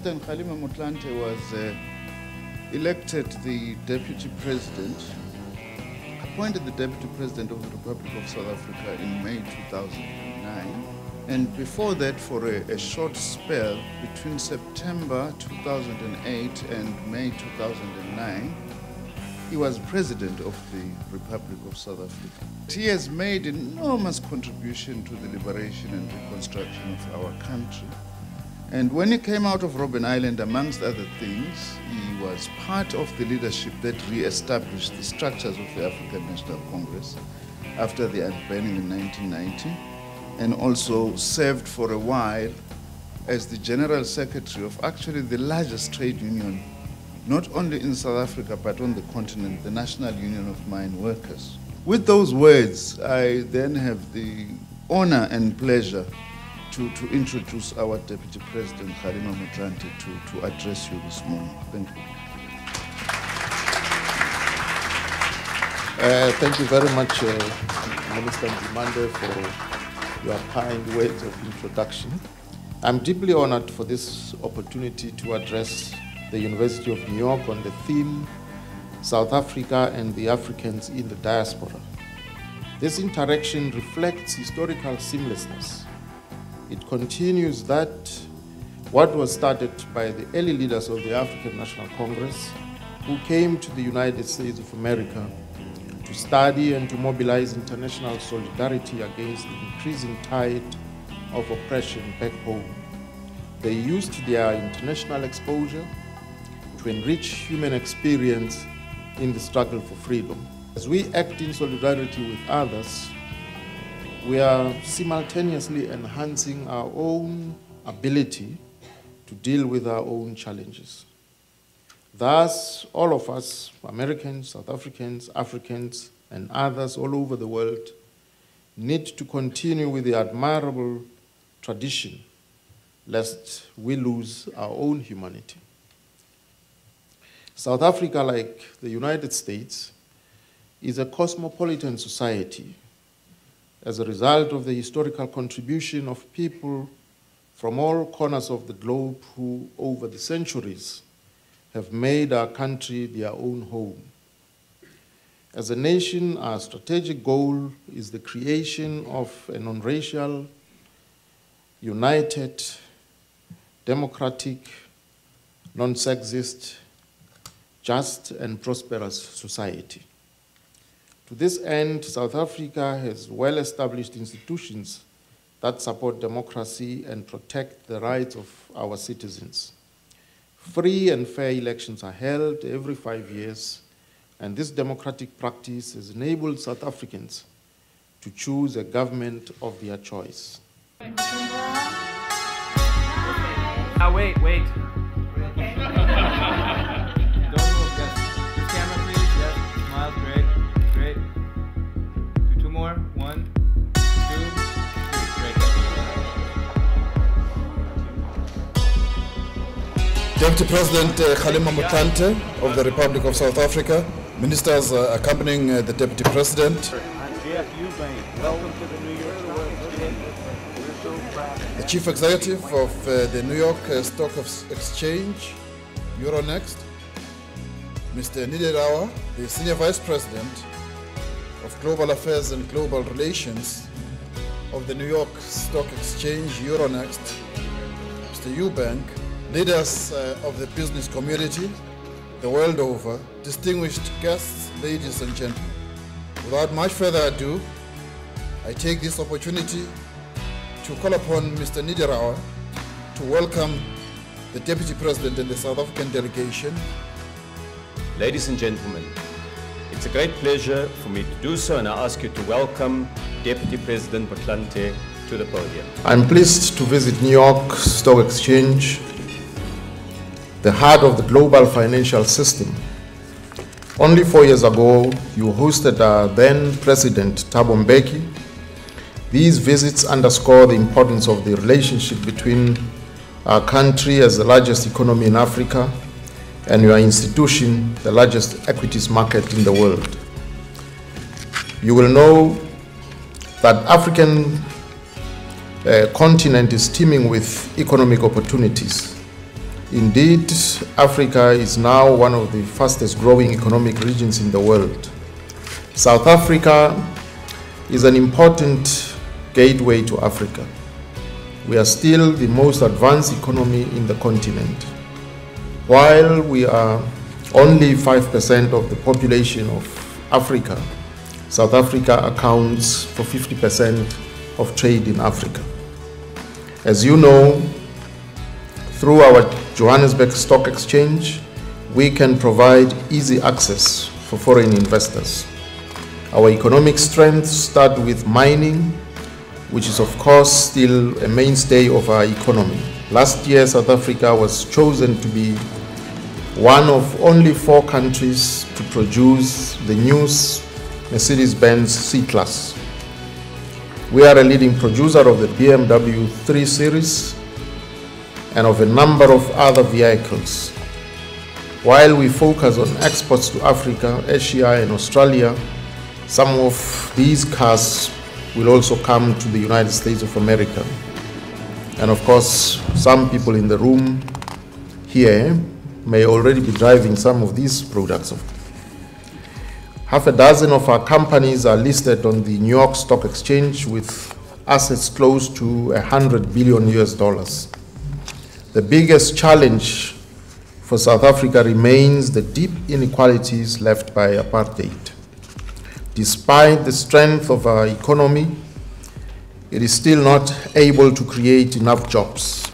President Kgalema Motlanthe was elected the Deputy President, appointed the Deputy President of the Republic of South Africa in May 2009. And before that, for a short spell between September 2008 and May 2009, he was President of the Republic of South Africa. He has made an enormous contribution to the liberation and reconstruction of our country. And when he came out of Robben Island, amongst other things, he was part of the leadership that re-established the structures of the African National Congress after the unbanning in 1990, and also served for a while as the General Secretary of actually the largest trade union, not only in South Africa, but on the continent, the National Union of Mine Workers. With those words, I then have the honor and pleasure to introduce our Deputy President, Kgalema Motlanthe, to address you this morning. Thank you. Thank you very much, Minister Motlanthe, for your kind words of introduction. I'm deeply honored for this opportunity to address the University of New York on the theme, South Africa and the Africans in the Diaspora. This interaction reflects historical seamlessness. It continues that what was started by the early leaders of the African National Congress, who came to the United States of America to study and to mobilize international solidarity against the increasing tide of oppression back home. They used their international exposure to enrich human experience in the struggle for freedom. As we act in solidarity with others, we are simultaneously enhancing our own ability to deal with our own challenges. Thus, all of us, Americans, South Africans, Africans, and others all over the world, need to continue with the admirable tradition, lest we lose our own humanity. South Africa, like the United States, is a cosmopolitan society as a result of the historical contribution of people from all corners of the globe who, over the centuries, have made our country their own home. As a nation, our strategic goal is the creation of a non-racial, united, democratic, non-sexist, just and prosperous society. To this end, South Africa has well-established institutions that support democracy and protect the rights of our citizens. Free and fair elections are held every 5 years, and this democratic practice has enabled South Africans to choose a government of their choice. Wait. Don't move, yes. This camera, please. Yes. Smile, great. Do two more. 1, 2, 3. Great. Deputy President Kgalema Motlanthe of the Republic of South Africa, ministers accompanying the Deputy President, the Chief Executive of the New York Stock Exchange, Euronext, Mr. Nidirawa, the Senior Vice President of Global Affairs and Global Relations of the New York Stock Exchange, Euronext, Mr. Eubank, leaders of the business community the world over, distinguished guests, ladies and gentlemen. Without much further ado, I take this opportunity to call upon Mr. Nidirawa to welcome the Deputy President and the South African delegation. Ladies and gentlemen, it's a great pleasure for me to do so, and I ask you to welcome Deputy President Motlanthe to the podium. I'm pleased to visit New York Stock Exchange, the heart of the global financial system. Only 4 years ago, you hosted our then President Thabo Mbeki. These visits underscore the importance of the relationship between our country as the largest economy in Africa and your institution, the largest equities market in the world. You will know that African continent is teeming with economic opportunities. Indeed, Africa is now one of the fastest growing economic regions in the world. South Africa is an important gateway to Africa. We are still the most advanced economy in the continent. While we are only 5% of the population of Africa, South Africa accounts for 50% of trade in Africa. As you know, through our Johannesburg Stock Exchange, we can provide easy access for foreign investors. Our economic strengths start with mining, which is of course still a mainstay of our economy. Last year, South Africa was chosen to be one of only 4 countries to produce the new Mercedes-Benz C-Class. We are a leading producer of the BMW 3 Series and of a number of other vehicles. While we focus on exports to Africa, Asia and Australia, some of these cars will also come to the United States of America. And of course, some people in the room here may already be driving some of these products. Half a dozen of our companies are listed on the New York Stock Exchange with assets close to $100 billion. The biggest challenge for South Africa remains the deep inequalities left by apartheid. Despite the strength of our economy, it is still not able to create enough jobs.